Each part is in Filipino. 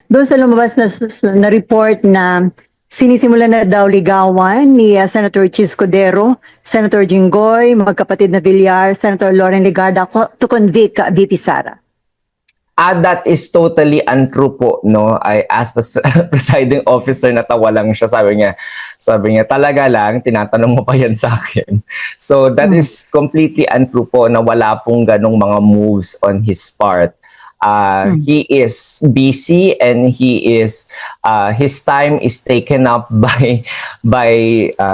Doon sa lumabas na report na sinisimulan na daw ligawan ni Senator Chis Cudero, Senator Jinggoy, magkapatid na Villar, Senator Loren Legarda to convict VP Sara. That is totally untrue po, no? I asked the presiding officer, natawa lang siya. Sabi niya, talaga lang, tinatanong mo pa yan sa akin. So that is completely untrue po na wala pong ganong mga moves on his part. He is busy and his time is taken up by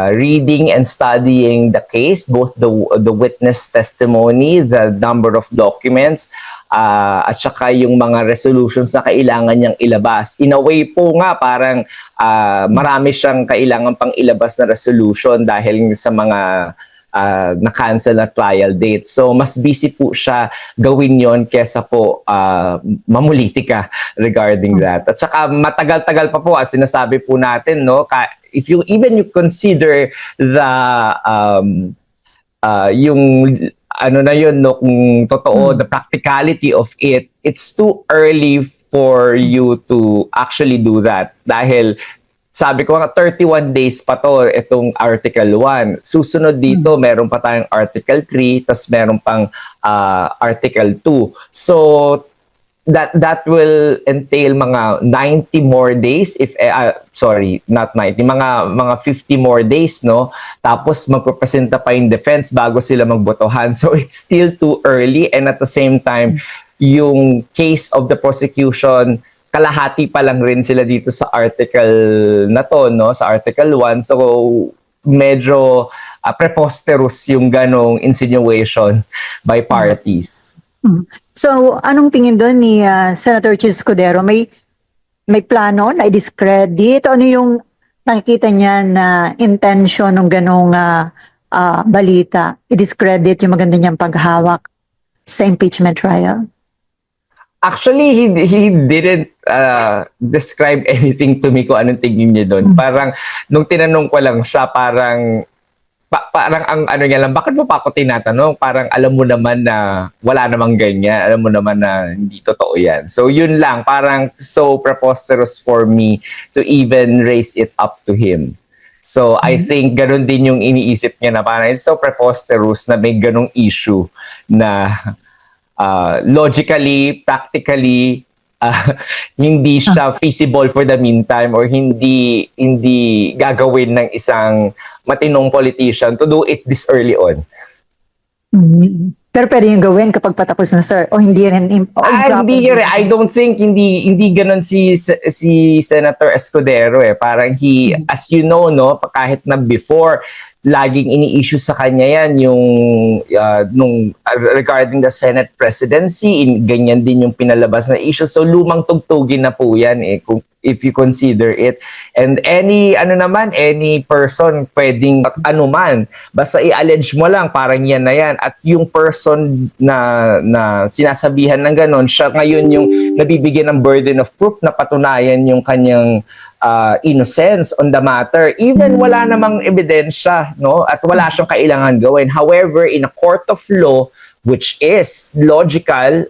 reading and studying the case, both the witness testimony, the number of documents, at saka yung mga resolutions na kailangan niyang ilabas. In a way po nga, parang marami siyang kailangan pang ilabas na resolution dahil sa mga na-cancel na trial date. So, mas busy po siya gawin yon kesa po mamulitika regarding that. At saka matagal-tagal pa po, as sinasabi po natin, no? If you consider the yung ano na yun, no, kung totoo, the practicality of it, it's too early for you to actually do that. Dahil, sabi ko nga, 31 days pa to, itong Article 1. Susunod dito, meron pa tayong Article 3, tas meron pang Article 2. So, that will entail mga 90 more days, sorry, not 90, mga 50 more days, no? Tapos magpapresenta pa yung defense bago sila magbotohan. So it's still too early, and at the same time, yung case of the prosecution, kalahati pa lang rin sila dito sa article na to, no? Sa Article 1. So medyo preposterous yung ganong insinuation by parties. So, anong tingin doon ni Senator Chis Cudero? May plano na i-discredit? Ano yung nakikita niya na intention ng ganong balita? I-discredit yung maganda niyang paghawak sa impeachment trial? Actually, he didn't describe anything to me kung anong tingin niya doon. Parang, nung tinanong ko lang siya, parang ang ano niya lang, bakit mo pa ako tinatanong? Parang alam mo naman na wala namang ganyan. Alam mo naman na hindi totoo yan. So yun lang, parang so preposterous for me to even raise it up to him. So I think ganun din yung iniisip niya na parang it's so preposterous na may ganung issue na logically, practically, hindi siya feasible for the meantime or hindi gagawin ng isang matinong politician to do it this early on. Pero pwede yung gawin kapag patapos na, sir, o hindi rin? Hindi rin. I don't think hindi ganun si Senator Escudero eh. Parang as you know, no, kahit na before, laging ini-issue sa kanya yan yung regarding the Senate presidency, ganyan din yung pinalabas na issue. So lumang tugtugin na po yan eh, if you consider it. And any person pwedeng anuman, basta i-allege mo lang parang yan na yan. At yung person na sinasabihan ng ganon, siya ngayon yung nabibigyan ng burden of proof na patunayan yung kanyang innocence on the matter, even wala namang ebidensya, no? At wala siyang kailangan gawin. However, in a court of law, which is logical,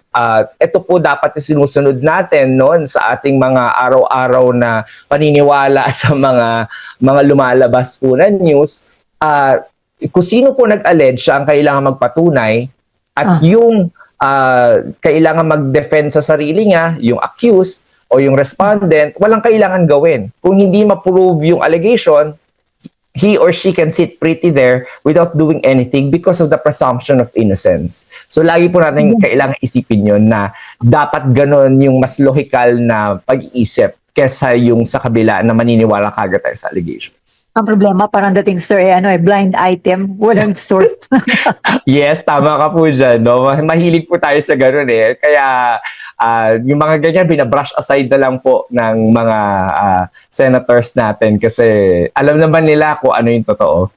ito po dapat sinusunod natin noon sa ating mga araw-araw na paniniwala sa mga lumalabas po na news. Kung sino po nag-allege, siya ang kailangan magpatunay at yung kailangan mag-defend sa sarili niya, yung accused, o yung respondent, walang kailangan gawin. Kung hindi ma-prove yung allegation, he or she can sit pretty there without doing anything because of the presumption of innocence. So lagi po natin kailangan isipin yun na dapat ganon yung mas logical na pag-iisip kesa yung sa kabila na maniniwala kagad tayo sa allegations. Ang problema, parang dating, sir, blind item, walang source. Yes, tama ka po dyan. No? Mahilig po tayo sa ganon eh. Kaya yung mga ganyan, binabrush aside na lang po ng mga senators natin kasi alam naman nila kung ano yung totoo.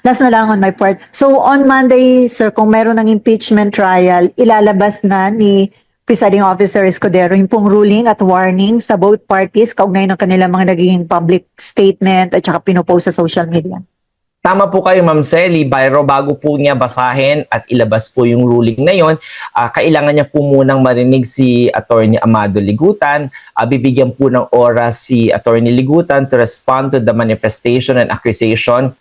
Last na lang on my part. So on Monday, sir, kung meron ng impeachment trial, ilalabas na ni Presiding Officer Escudero yung pong ruling at warning sa both parties kaugnay ng kanilang mga naging public statement at saka pinopost sa social media. Tama po kayo, Ma'am Selly, pero bago po niya basahin at ilabas po yung ruling na yon, kailangan niya po munang marinig si Attorney Amado Ligutan. Bibigyan po ng oras si Attorney Ligutan to respond to the manifestation and accusation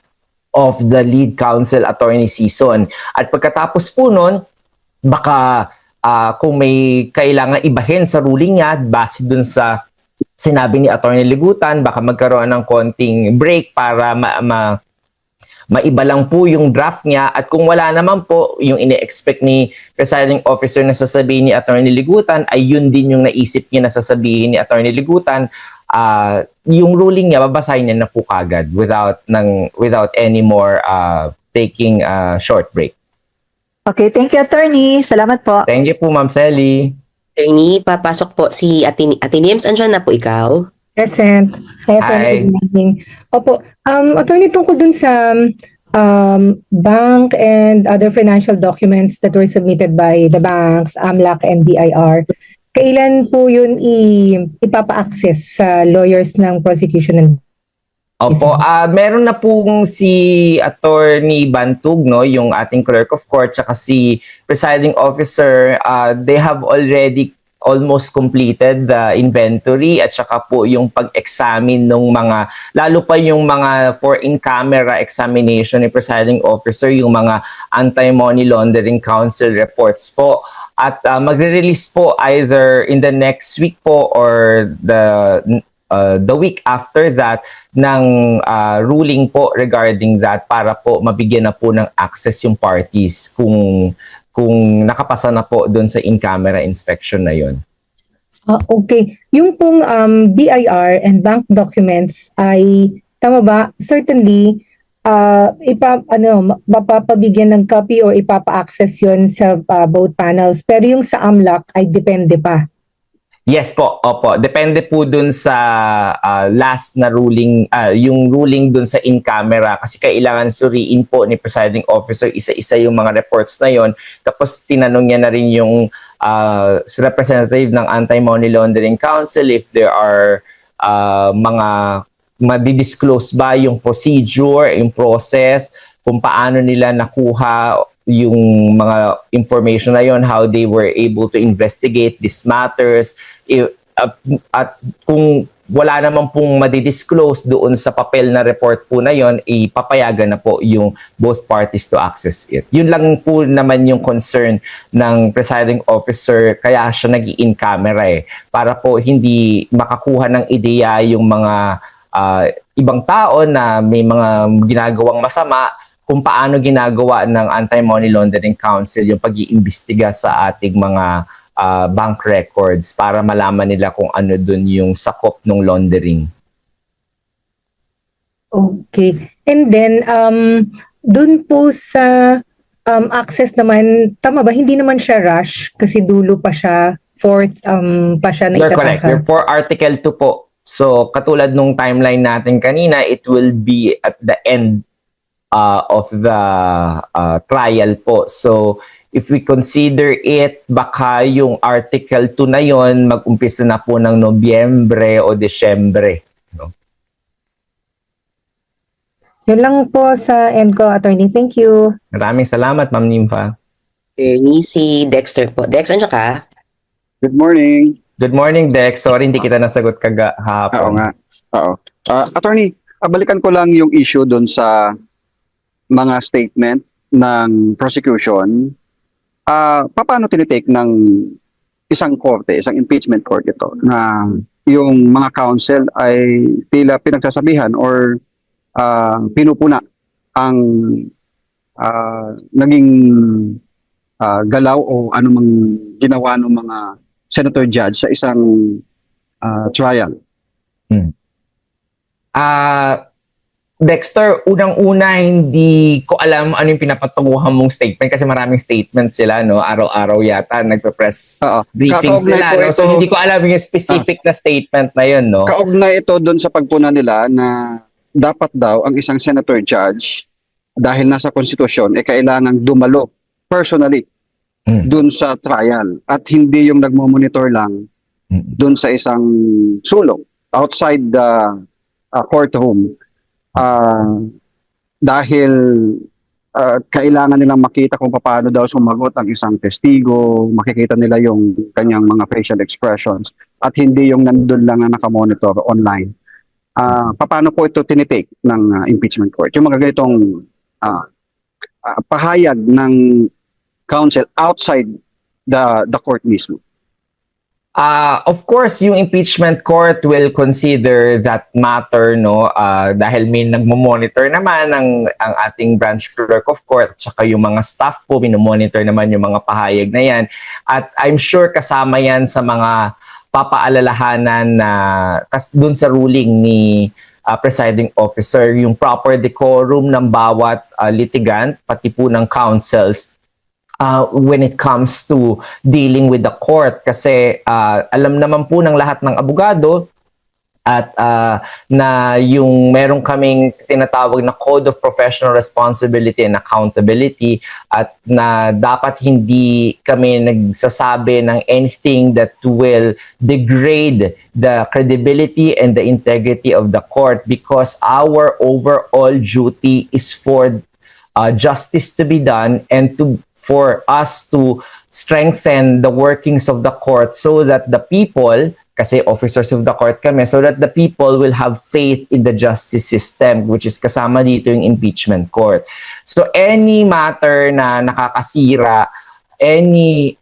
of the lead counsel, Attorney Sison. At pagkatapos po nun, baka kung may kailangan ibahin sa ruling niya, base dun sa sinabi ni Attorney Ligutan, baka magkaroon ng konting break para maiba lang po yung draft niya, at kung wala naman po yung ine-expect ni presiding officer na sasabihin ni Attorney Ligutan, ay yun din yung naisip niya na sasabihin ni Attorney Ligutan, yung ruling niya babasahin niya na po kagad without any more taking a short break. Okay, thank you, attorney. Salamat po. Thank you po, Ma'am Selly. Attorney, papasok po si Ate Nims. Andyan na po ikaw. Present. Hi, Hi. Attorney. Good evening. Opo. Attorney, tungkol dun sa bank and other financial documents that were submitted by the banks, AMLAC and BIR, kailan po yun ipapa-access sa lawyers ng prosecution and Opo, meron na pong si Attorney Bantug, no, yung ating clerk of court, tsaka si presiding officer, they have already almost completed the inventory at saka po yung pag-examine ng mga, lalo pa yung mga for in-camera examination ni presiding officer, yung mga anti-money laundering council reports po. At magre-release po either in the next week po or the week after that ng ruling po regarding that, para po mabigyan na po ng access yung parties kung nakapasa na po doon sa in-camera inspection na yon. Okay. Yung pong BIR and bank documents ay, tama ba, certainly, mapapabigyan ng copy or ipapa-access yun sa both panels. Pero yung sa AMLAC ay depende pa. Yes po, opo. Depende po dun sa last na ruling, yung ruling dun sa in-camera, kasi kailangan suriin po ni presiding officer isa-isa yung mga reports na yon. Tapos tinanong niya na rin yung representative ng Anti-Money Laundering Council if there are mga madidisclose ba yung procedure, yung process, kung paano nila nakuha yung mga information na yon, how they were able to investigate these matters, at kung wala naman pong madidisclose doon sa papel na report po na yon, ipapayagan na po yung both parties to access it. Yun lang po naman yung concern ng presiding officer, kaya siya nag-in camera para po hindi makakuha ng ideya yung mga ibang tao na may mga ginagawang masama, kung paano ginagawa ng Anti-Money Laundering Council yung pag-iimbestiga sa ating mga bank records para malaman nila kung ano dun yung sakop ng laundering. Okay. And then, dun po sa access naman, tama ba, hindi naman siya rush kasi dulo pa siya, fourth pa siya na You're correct. itatahan. You're for Article 2 po. So, katulad nung timeline natin kanina, it will be at the end of the trial po. So, if we consider it, baka yung Article 2 na yon mag-umpisa na po ng Nobyembre o Desyembre. No? Yun lang po sa end ko, attorney. Thank you. Maraming salamat, Ma'am Nympha. Attorney, si Dexter po. Dex, andyan ka? Good morning. Good morning, Dex. Sorry, hindi kita nasagot kahapon. Oo nga. Oo. Attorney, balikan ko lang yung issue doon sa mga statement ng prosecution. Paano tinitake ng isang korte, isang impeachment court ito, na yung mga counsel ay tila pinagsasabihan or pinupuna ang naging galaw o anumang ginawa ng mga senator judge sa isang trial? Dexter, unang-una, hindi ko alam ano yung pinapatunguhan mong statement kasi maraming statements sila, no? Araw-araw yata nagpe-press briefing sila, no? So, hindi ko alam yung specific na statement na yun, no? Kaugnay ito doon sa pagpuna nila na dapat daw ang isang senator judge, dahil nasa konstitusyon, kailangang dumalo personally doon sa trial at hindi yung nagmo-monitor lang doon sa isang sulok outside the courtroom. dahil kailangan nilang makita kung paano daw sumagot ang isang testigo, makikita nila yung kanyang mga facial expressions at hindi yung nandun lang na nakamonitor online. Paano po ito tinitake ng impeachment court? Yung mga ganitong pahayag ng counsel outside the court mismo. Of course, yung impeachment court will consider that matter, no, dahil may nagmo-monitor naman ang ating branch clerk of court, tsaka yung mga staff po minomonitor naman yung mga pahayag na yan. At I'm sure kasama yan sa mga papaalalahanan na dun sa ruling ni presiding officer, yung proper decorum ng bawat litigant, pati po ng counsels, when it comes to dealing with the court. Kasi alam naman po ng lahat ng abogado at na yung meron kaming tinatawag na Code of Professional Responsibility and Accountability at na dapat hindi kami nagsasabi ng anything that will degrade the credibility and the integrity of the court, because our overall duty is for justice to be done and for us to strengthen the workings of the court so that the people, kasi officers of the court kami, so that the people will have faith in the justice system, which is kasama dito yung impeachment court. So any matter na nakakasira, any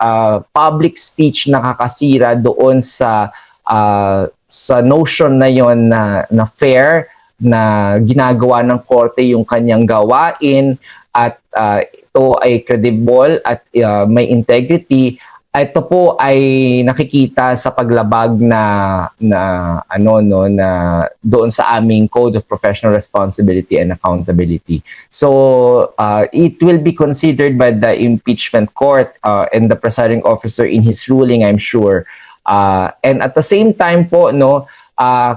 public speech nakakasira doon sa notion na yon na fair, na ginagawa ng korte yung kanyang gawain, at ito ay credible at may integrity, ito po ay nakikita sa paglabag na doon sa aming Code of Professional Responsibility and Accountability. So it will be considered by the impeachment court and the presiding officer in his ruling, I'm sure. And at the same time po,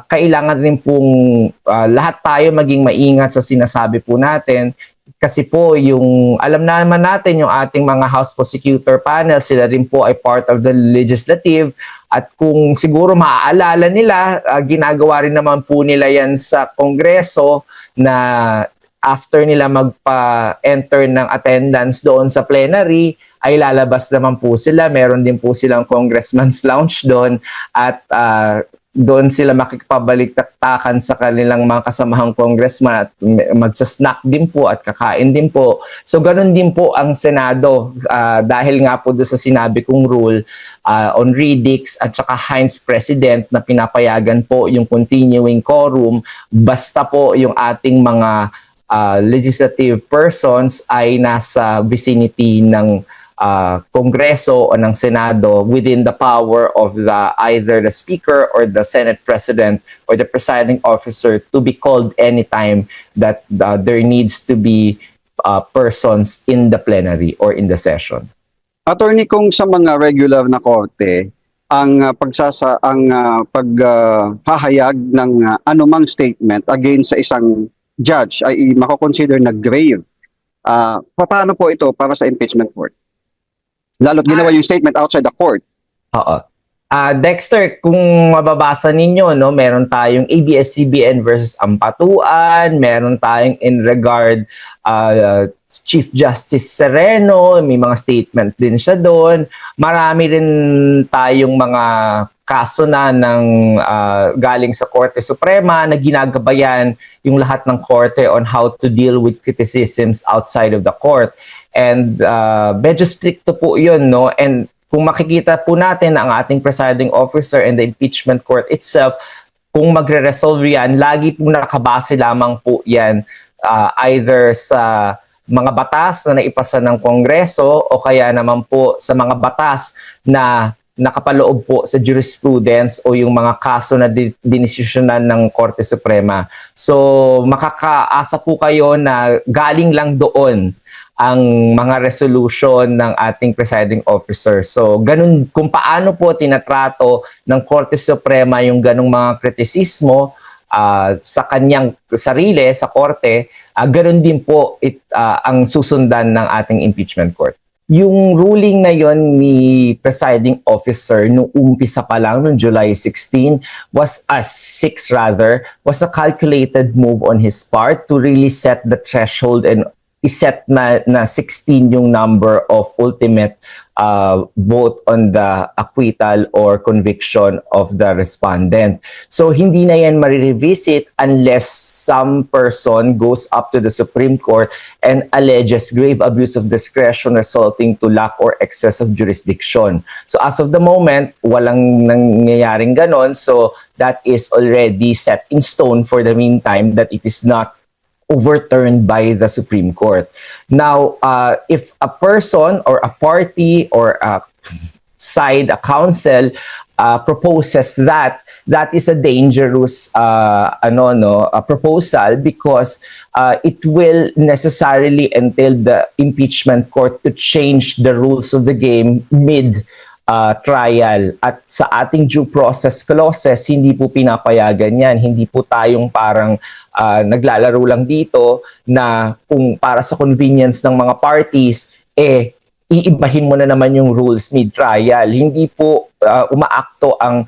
kailangan rin pong lahat tayo maging maingat sa sinasabi po natin. Kasi po, yung alam naman natin yung ating mga House Prosecutor Panel, sila rin po ay part of the legislative. At kung siguro maaalala nila, ginagawa rin naman po nila yan sa Kongreso na after nila magpa-enter ng attendance doon sa plenary, ay lalabas naman po sila. Meron din po silang Congressman's Lounge doon at doon sila makikipabalik-taktakan sa kanilang mga kasamahang congressman at magsasnack din po at kakain din po. So ganun din po ang Senado dahil nga po doon sa sinabi kong rule on Redix at saka Heinz President na pinapayagan po yung continuing quorum basta po yung ating mga legislative persons ay nasa vicinity ng Kongreso o ng Senado within the power of either the Speaker or the Senate President or the presiding officer to be called anytime that there needs to be persons in the plenary or in the session. Attorney, kung sa mga regular na korte, ang paghahayag ng anumang statement against sa isang judge ay mako-consider na grave. Paano po ito para sa impeachment court? Lalo't ginawa yung statement outside the court. Oo. Dexter, kung mababasa ninyo, meron tayong ABS-CBN versus Ampatuan, meron tayong in regard Chief Justice Sereno, may mga statement din siya doon. Marami rin tayong mga kaso na ng galing sa Korte Suprema na ginagabayan yung lahat ng korte on how to deal with criticisms outside of the court. And medyo stricto po yun, and kung makikita po natin ang ating presiding officer and the impeachment court itself, kung magre-resolve yan, lagi po nakabase lamang po yan either sa mga batas na naipasa ng Kongreso o kaya naman po sa mga batas na nakapaloob po sa jurisprudence o yung mga kaso na dinesisyonan ng Korte Suprema. So makakaasa po kayo na galing lang doon ang mga resolution ng ating presiding officer. So, ganun, kung paano po tinatrato ng Korte Suprema yung ganung mga kritisismo sa kanyang sarili, sa korte, ganun din po ang susundan ng ating impeachment court. yung ruling na yon ni presiding officer nung umpisa pa lang noong July 16 6 rather, was a calculated move on his part to really set the threshold and iset na 16 yung number of ultimate vote on the acquittal or conviction of the respondent. So hindi na yan marirevisit unless some person goes up to the Supreme Court and alleges grave abuse of discretion resulting to lack or excess of jurisdiction. So as of the moment, walang nangyayaring ganon. So that is already set in stone for the meantime that it is not overturned by the Supreme Court. Now, if a person or a party or a side, a council, proposes that, that is a dangerous a proposal because it will necessarily entail the impeachment court to change the rules of the game mid trial. At sa ating due process clauses, hindi po pinapayagan yan. Hindi po tayong parang naglalaro lang dito na kung para sa convenience ng mga parties, iibahin mo na naman yung rules mid-trial. Hindi po umaakto ang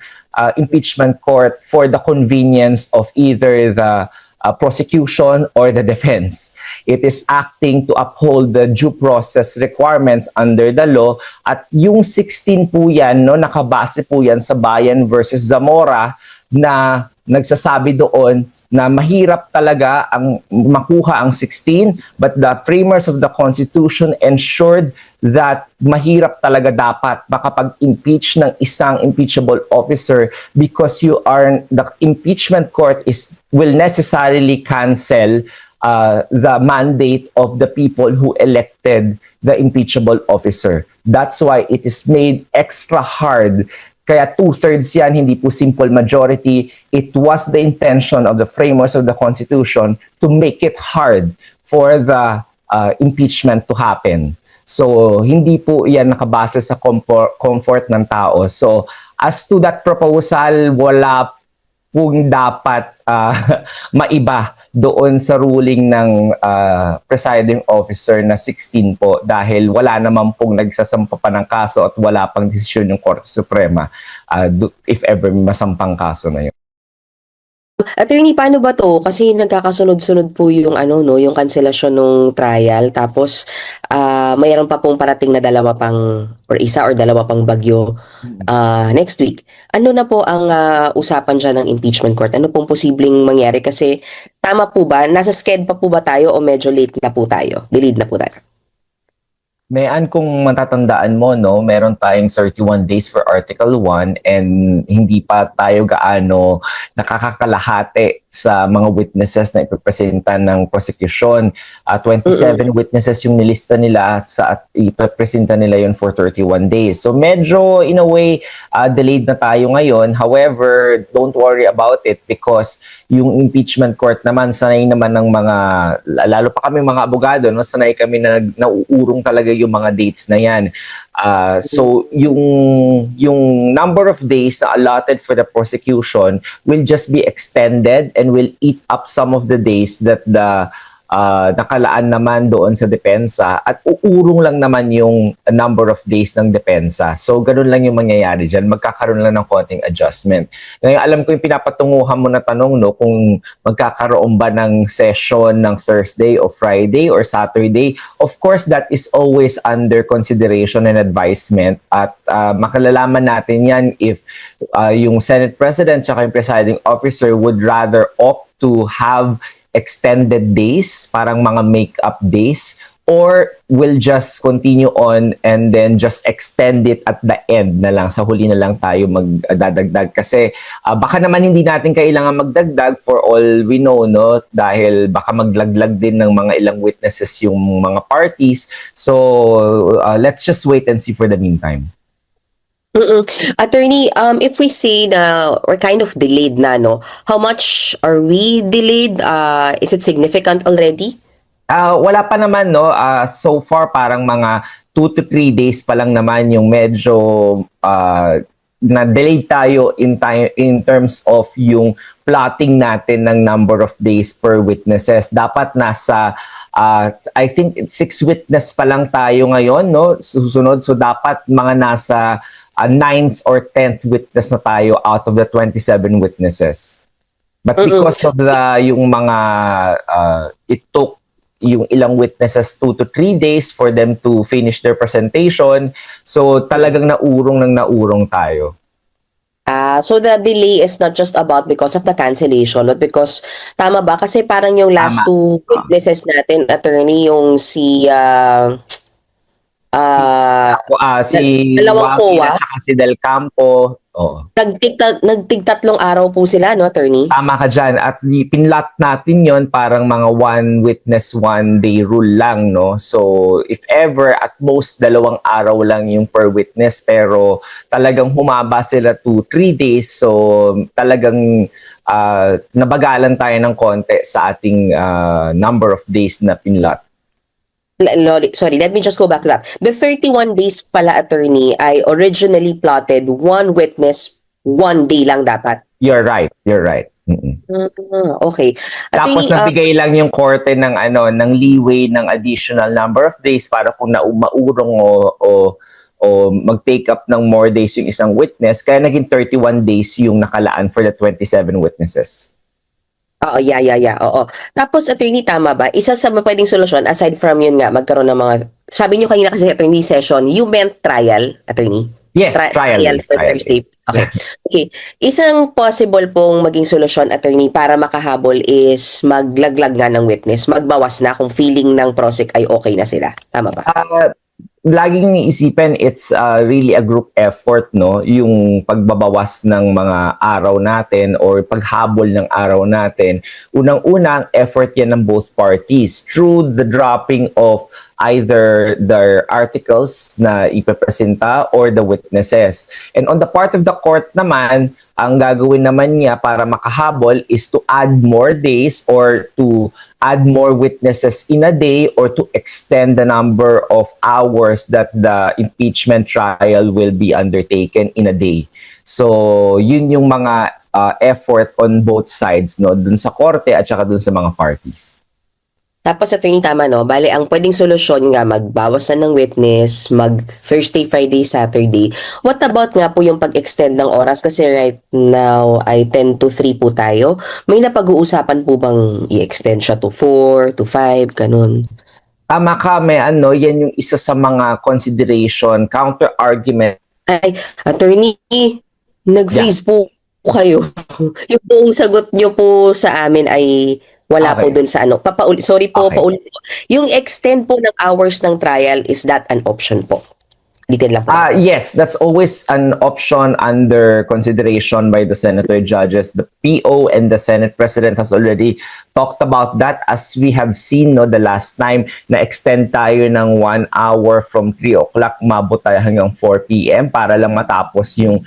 impeachment court for the convenience of either the prosecution or the defense. It is acting to uphold the due process requirements under the law at yung 16 po yan, no, nakabase po yan sa Bayan versus Zamora na nagsasabi doon na mahirap talaga ang makuha ang 16 but the framers of the Constitution ensured that mahirap talaga dapat makapag-impeach ng isang impeachable officer because the impeachment court will necessarily cancel the mandate of the people who elected the impeachable officer. That's why it is made extra hard. Kaya 2/3 yan, hindi po simple majority. It was the intention of the framers of the Constitution to make it hard for the impeachment to happen. So, hindi po yan nakabase sa comfort ng tao. So, as to that proposal, wala pong dapat maiba doon sa ruling ng presiding officer na 16 po dahil wala naman pong nagsasampa pa ng kaso at wala pang desisyon ng Korte Suprema if ever masampang kaso na yun. Attorney, paano ba to? Kasi nagkakasunod-sunod po yung yung kanselasyon ng trial tapos mayroon pa pong parating na isa or dalawa pang bagyo next week. Ano na po ang usapan dyan ng impeachment court? Ano pong posibleng mangyari? Kasi tama po ba? Nasa sked pa po ba tayo o medyo late na po tayo? Delayed na po tayo? Mayan kung matatandaan mo, no, meron tayong 31 days for Article 1 and hindi pa tayo gaano nakakakalahati sa mga witnesses na ipipresenta ng prosecution. 27 witnesses yung nilista nila at ipipresenta nila yun for 31 days. So medyo in a way delayed na tayo ngayon. However, don't worry about it because yung impeachment court naman, sanay naman ng lalo pa kami mga abogado, no, sanay kami na nauurong talaga yung mga dates na yan. So yung number of days na allotted for the prosecution will just be extended and will eat up some of the days that the nakalaan naman doon sa depensa at uurong lang naman yung number of days ng depensa. So, ganun lang yung mangyayari dyan. Magkakaroon lang ng konting adjustment. Ngayon, alam ko yung pinapatunguhan mo na tanong, no, kung magkakaroon ba ng session ng Thursday o Friday or Saturday. Of course, that is always under consideration and advisement at makalalaman natin yan if yung Senate President at yung presiding officer would rather opt to have extended days, parang mga make-up days, or will just continue on and then just extend it at the end na lang, sa huli na lang tayo magdadagdag. Kasi baka naman hindi natin kailangan magdagdag for all we know, no? Dahil baka maglaglag din ng mga ilang witnesses yung mga parties. So, let's just wait and see for the meantime. Attorney, if we say na we're kind of delayed na, no, how much are we delayed? Is it significant already? Wala pa naman, no. So far parang mga 2 to 3 days pa lang naman yung medyo na delayed tayo in terms of yung plotting natin ng number of days per witnesses. Dapat nasa I think 6 witness pa lang tayo ngayon, no? Susunod, so dapat mga nasa 9th or 10th witness na tayo out of the 27 witnesses. But because of yung mga it took yung ilang witnesses 2 to 3 days for them to finish their presentation, so talagang naurong tayo. So the delay is not just about because of the cancellation, but because, tama ba? Kasi parang yung last Tama. 2 witnesses natin, attorney, yung si Si dalawang Waki COA. at saka si Del Campo, oo. Nagtig-3 araw po sila, no, attorney? Tama ka dyan. At pinlot natin yon parang mga 1 witness, 1 day rule lang, no? So, if ever, at most 2 araw lang yung per witness, pero talagang humaba sila to 3 days. So, talagang nabagalan tayo ng konti sa ating number of days na pinlot. Sorry, let me just go back to that. The 31 days pala, attorney, ay originally plotted 1 witness, 1 day lang dapat. You're right. Mm-mm. Okay. Tapos Attorney, nabigay lang yung korte ng ng leeway ng additional number of days para kung maurong o mag-take up ng more days yung isang witness, kaya naging 31 days yung nakalaan for the 27 witnesses. Oo, yeah. Oo. Tapos, attorney, tama ba? Isa sa pwedeng solusyon, aside from yun nga, magkaroon ng mga, sabi nyo kanina kasi, attorney, session, you meant trial, attorney? Yes, trial sa days. Thursday. Okay. Isang possible pong maging solusyon, attorney, para makahabol is maglaglag nga ng witness, magbawas na kung feeling ng prosec ay okay na sila. Tama ba? Laging iisipin, it's really a group effort, no? Yung pagbabawas ng mga araw natin or paghabol ng araw natin. Unang-unang effort yan ng both parties through the dropping of either their articles na ipepresenta or the witnesses. And on the part of the court naman, ang gagawin naman niya para makahabol is to add more days or to add more witnesses in a day or to extend the number of hours that the impeachment trial will be undertaken in a day. So, yun yung mga effort on both sides, no, dun sa korte at saka dun sa mga parties. Tapos, attorney, tama, no? Bale, ang pwedeng solusyon nga, magbawas na ng witness, mag Thursday, Friday, Saturday. What about nga po yung pag-extend ng oras? Kasi right now ay 10 to 3 po tayo. May napag-uusapan po bang i-extend siya to 4, to 5, ganun? Tama ka, yan yung isa sa mga consideration, counter-argument. Ay, attorney, nag-freeze po kayo. Yung pong sagot nyo po sa amin ay wala po Okay. dun sa ano. Sorry po, Okay. paulit po. Yung extend po ng hours ng trial, is that an option po? Detail lang po. Yes, that's always an option under consideration by the senator judges. The PO and the Senate President has already talked about that, as we have seen, no, the last time na extend tayo ng 1 hour from 3 o'clock, mabot tayo hanggang 4 p.m. para lang matapos yung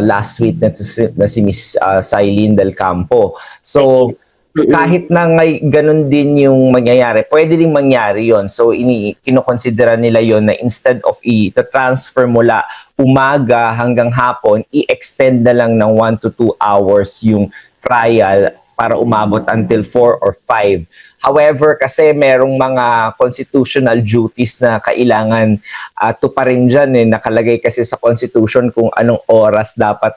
last witness na si Miss Sailin Del Campo. So, kahit na ngay ganun din yung mangyayari, pwede rin mangyari yon. So, kinokonsidera nila yon na instead of i-transfer mula umaga hanggang hapon, i-extend na lang ng 1 to 2 hours yung trial para umabot until 4 or 5. However, kasi merong mga constitutional duties na kailangan tuparin dyan. Nakalagay kasi sa Constitution kung anong oras dapat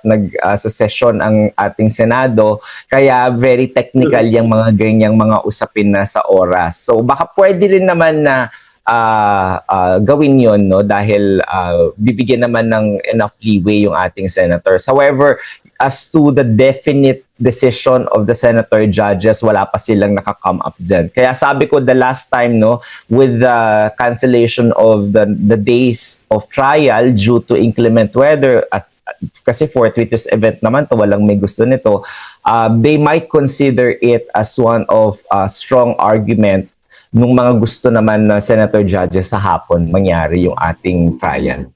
sa session ang ating Senado. Kaya very technical yung mga ganyang mga usapin na sa oras. So baka pwede rin naman na gawin yon, no, dahil bibigyan naman ng enough leeway yung ating senators. However, as to the definite decision of the senator judges, wala pa silang nakakome up dyan. Kaya sabi ko the last time, no, with the cancellation of the days of trial due to inclement weather, at kasi fortuitous event naman to, walang may gusto nito, they might consider it as one of strong argument nung mga gusto naman na senator judges sa hapon mangyari yung ating trial.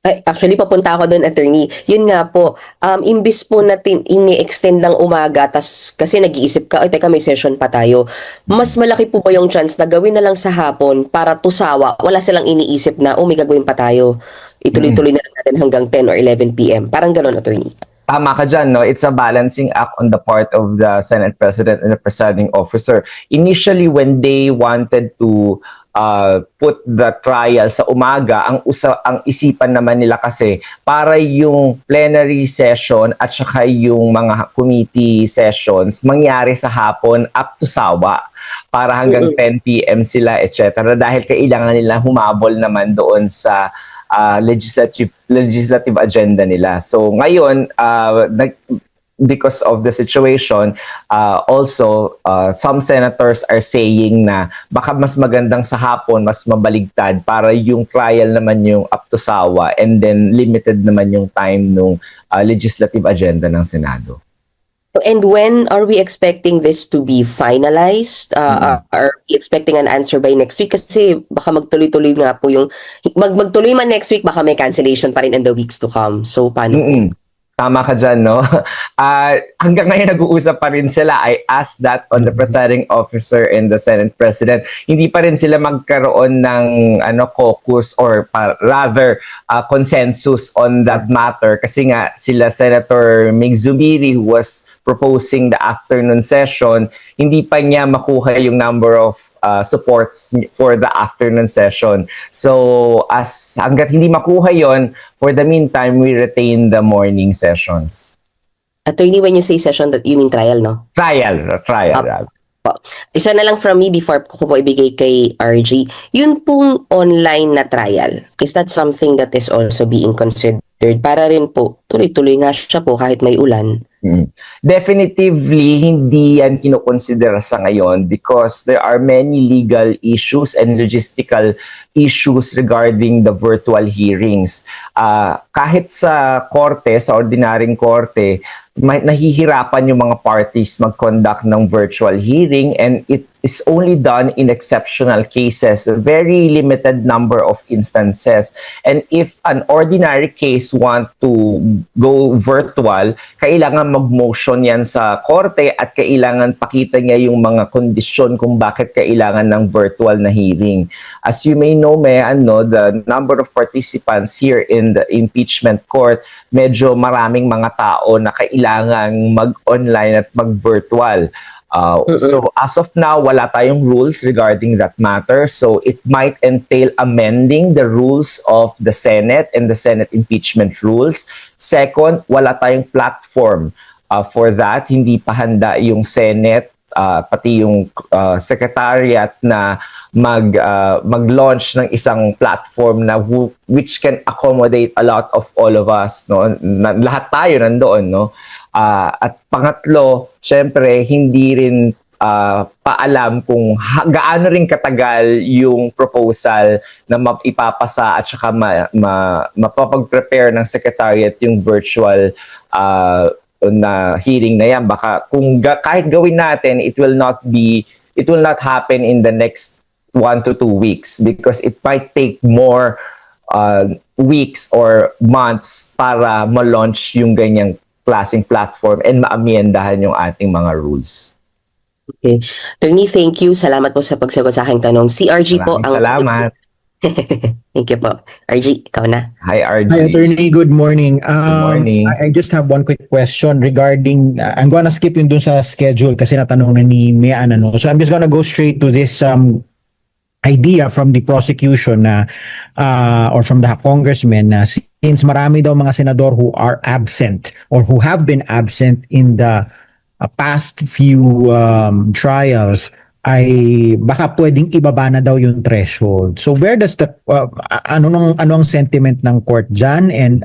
Ay, actually, papunta ako doon, attorney. Yun nga po, imbis po natin ini-extend ng umaga, tas kasi nag-iisip ka, ay teka, may session pa tayo. Mas malaki po ba yung chance na gawin na lang sa hapon para tusawa? Wala silang iniisip na, may gagawin pa tayo. Ituloy-tuloy na lang natin hanggang 10 or 11 p.m. Parang gano'n, attorney. tama ka dyan, no? It's a balancing act on the part of the Senate President and the presiding officer. Initially, when they wanted to put the trial sa umaga, ang isipan naman nila kasi para yung plenary session at saka yung mga committee sessions mangyari sa hapon up to sawa para hanggang 10 p.m. sila, etc. Dahil kailangan nila humabol naman doon sa legislative agenda nila. So ngayon, because of the situation, also some senators are saying na baka mas magandang sa hapon, mas mabaligtad para yung trial naman yung up to sawa and then limited naman yung time nung legislative agenda ng Senado. And when are we expecting this to be finalized? Are we expecting an answer by next week? Kasi baka magtuloy-tuloy nga po yung... Magtuloy man next week, baka may cancellation pa rin in the weeks to come. So, paano po? Tama ka dyan, no? Hanggang ngayon nag-uusap pa rin sila. I asked that on the presiding officer and the Senate President. Hindi pa rin sila magkaroon ng caucus or rather consensus on that matter. Kasi nga sila Senator Mig Zubiri, who was proposing the afternoon session, hindi pa niya makuha yung number of supports for the afternoon session. So, hanggat hindi makuha yon, for the meantime, we retain the morning sessions. Attorney, when you say session, that you mean trial, no? Trial. Isa na lang from me before ko po ibigay kay RG. Yun pong online na trial, is that something that is also being considered? Para rin po, tuloy-tuloy nga siya po kahit may ulan. Definitively, hindi yan kinukonsidera sa ngayon because there are many legal issues and logistical issues regarding the virtual hearings. Kahit sa korte, sa ordinaryong korte, nahihirapan yung mga parties mag-conduct ng virtual hearing and it is only done in exceptional cases, a very limited number of instances. And if an ordinary case want to go virtual, kailangan mag-motion yan sa korte at kailangan pakita niya yung mga kondisyon kung bakit kailangan ng virtual na hearing. As you may know, the number of participants here in the impeachment court, medyo maraming mga tao na kailangan mag-online at mag-virtual. So as of now, wala tayong rules regarding that matter. So it might entail amending the rules of the Senate and the Senate impeachment rules. Second, wala tayong platform for that. Hindi pa handa yung Senate, pati yung Secretariat na mag-launch ng isang platform na which can accommodate a lot of all of us, no? Lahat tayo nandoon, no? At pangatlo, syempre, hindi rin paalam kung gaano rin katagal yung proposal na ipapasa at saka mapapag-prepare ng Secretariat yung virtual na hearing na yan. Baka kung kahit gawin natin, it will not happen in the next 1 to 2 weeks because it might take more weeks or months para ma-launch yung ganyang klaseng platform and maamyendahan yung ating mga rules. Okay. Attorney, thank you. Salamat po sa pagsagot sa aking tanong. Si RG po ang... Salamat. Thank you po. RG, ikaw na. Hi, RG. Hi, Attorney. Good morning. Good morning. I just have one quick question regarding, I'm gonna skip yung dun sa schedule kasi natanong na ni Mian. So I'm just gonna go straight to this idea from the prosecution na or from the congressman na since marami daw mga senador who are absent or who have been absent in the past few trials ay baka pwedeng ibaba na daw yung threshold. So where does the ano ang sentiment ng court dyan, and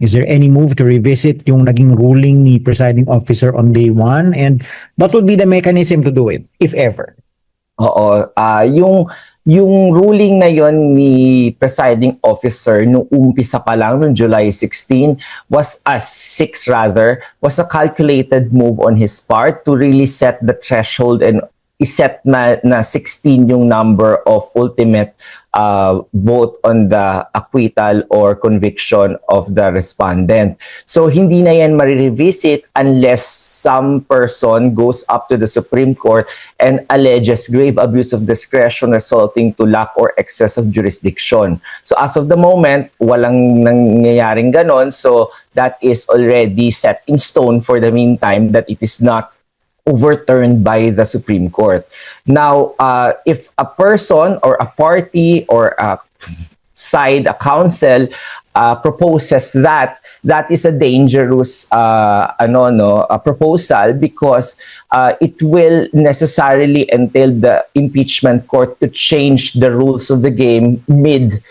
is there any move to revisit yung naging ruling ni presiding officer on day 1, and what would be the mechanism to do it if ever? Oo, yung ruling na yon ni presiding officer nung umpisa pa lang noong July 16 was a calculated move on his part to really set the threshold and iset na 16 yung number of ultimate vote on the acquittal or conviction of the respondent. So hindi na yan marirevisit unless some person goes up to the Supreme Court and alleges grave abuse of discretion resulting to lack or excess of jurisdiction. So as of the moment, walang nangyayaring ganon. So that is already set in stone for the meantime that it is not overturned by the Supreme Court. Now, if a person or a party or a side, a council, proposes that, that is a dangerous proposal because it will necessarily entail the impeachment court to change the rules of the game mid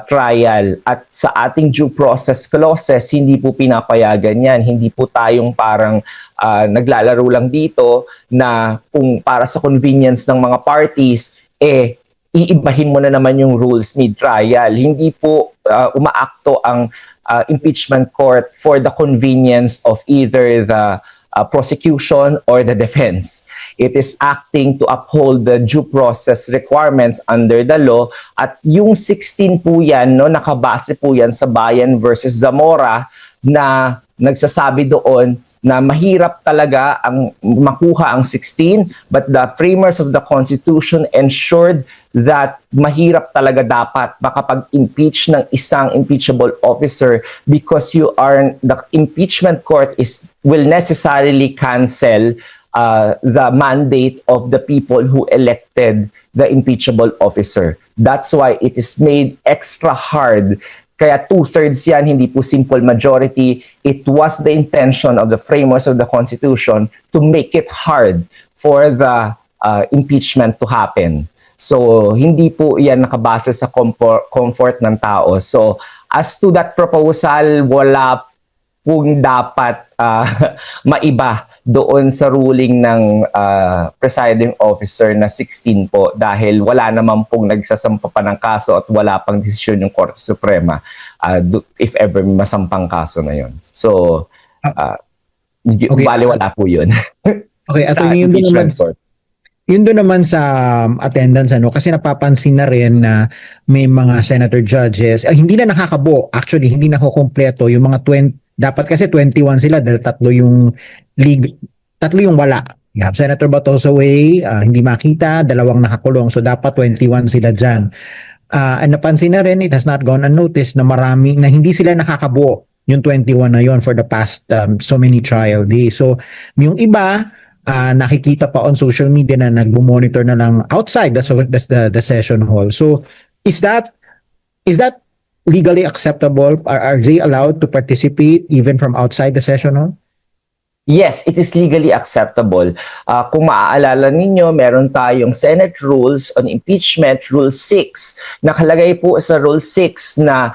trial. At sa ating due process clauses, hindi po pinapayagan yan. Hindi po tayong parang naglalaro lang dito na kung para sa convenience ng mga parties, iibahin mo na naman yung rules mid-trial. Hindi po umaakto ang impeachment court for the convenience of either the prosecution or the defense. It is acting to uphold the due process requirements under the law. At yung 16 po yan, nakabase po yan sa Bayan versus Zamora na nagsasabi doon na mahirap talaga ang makuha ang 16, but the framers of the Constitution ensured that mahirap talaga dapat makapag-impeach ng isang impeachable officer because the impeachment court will necessarily cancel the mandate of the people who elected the impeachable officer. That's why it is made extra hard. Kaya 2/3 yan, hindi po simple majority. It was the intention of the framers of the Constitution to make it hard for the impeachment to happen. So, hindi po yan nakabase sa comfort ng tao. So, as to that proposal, wala pong dapat maiba doon sa ruling ng presiding officer na 16 po dahil wala naman pong nagsasampa pa ng kaso at wala pang desisyon ng Korte Suprema if ever may masampang kaso na yon. So, baliwala po yun. Okay, at Sa yun doon naman, impeachment court. yun doon naman sa attendance kasi napapansin na rin na may mga senator judges hindi na nakakabuo, actually hindi na kukumpleto yung mga 20. Dapat kasi 21 sila dahil tatlo yung wala. You have Senator Bato Way, hindi makita, dalawang nakakulong. So dapat 21 sila dyan. And napansin na rin, it has not gone unnoticed na marami na hindi sila nakakabuo yung 21 na yon for the past so many trial days. So yung iba, nakikita pa on social media na nagbo-monitor na lang outside the session hall. So is that legally acceptable? Are they allowed to participate even from outside the session hall? Yes, it is legally acceptable. Kung maaalala ninyo, meron tayong Senate Rules on Impeachment, Rule 6. Nakalagay po sa Rule 6 na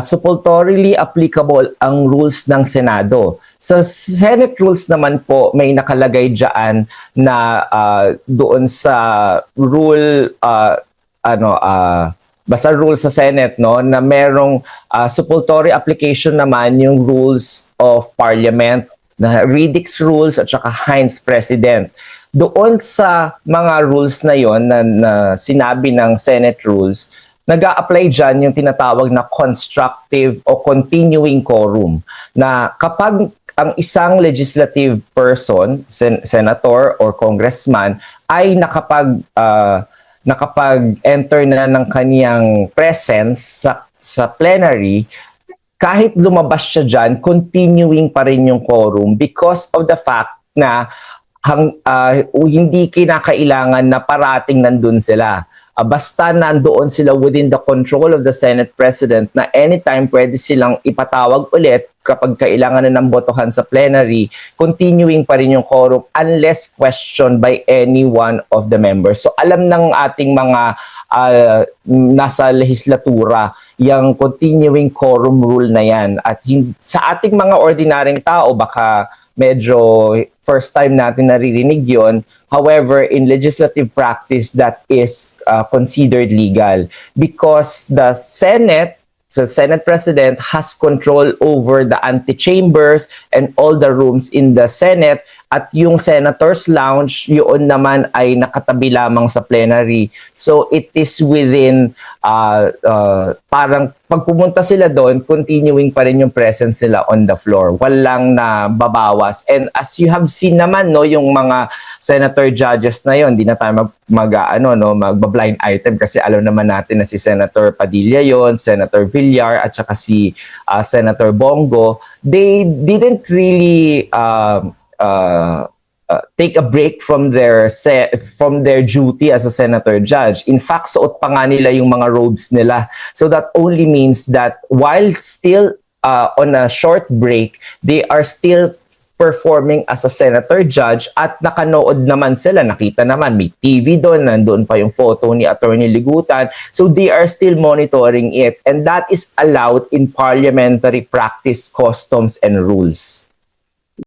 suppletorily applicable ang rules ng Senado. Sa Senate Rules naman po, may nakalagay dyan na doon sa rule, basta rule sa Senate, na merong supplementary application naman yung Rules of Parliament, na Riddick's Rules at saka Hines President. Doon sa mga rules na yon na sinabi ng Senate Rules, nag-a-apply dyan yung tinatawag na constructive o continuing quorum, na kapag ang isang legislative person, senator or congressman, ay nakapag-enter na ng kaniyang presence sa plenary, kahit lumabas siya dyan, continuing pa rin yung quorum because of the fact na hindi kinakailangan na parating nandun sila. Basta nandoon sila within the control of the Senate President na anytime pwede silang ipatawag ulit kapag kailangan na ng botohan sa plenary, continuing pa rin yung quorum unless questioned by any one of the members. So alam ng ating mga nasa legislatura yung continuing quorum rule na yan. At sa ating mga ordinaryong tao, baka medyo first time natin naririnig yon. However, in legislative practice, that is considered legal because the Senate President has control over the antechambers and all the rooms in the Senate At yung Senator's Lounge, yun naman ay nakatabi lamang sa plenary. So it is within, parang pag pumunta sila doon, continuing pa rin yung presence nila on the floor. Walang na babawas. And as you have seen naman, no, yung mga senator judges na yon, di na tayo magba-blind item kasi alam naman natin na si Senator Padilla yon, Senator Villar, at saka si Senator Bongo. They didn't really take a break from their duty as a senator judge. In fact, suot pa nga nila yung mga robes nila. So that only means that while still on a short break, they are still performing as a senator judge at nakanood naman sila. Nakita naman, may TV doon, nandoon pa yung photo ni Attorney Ligutan. So they are still monitoring it. And that is allowed in parliamentary practice, customs, and rules.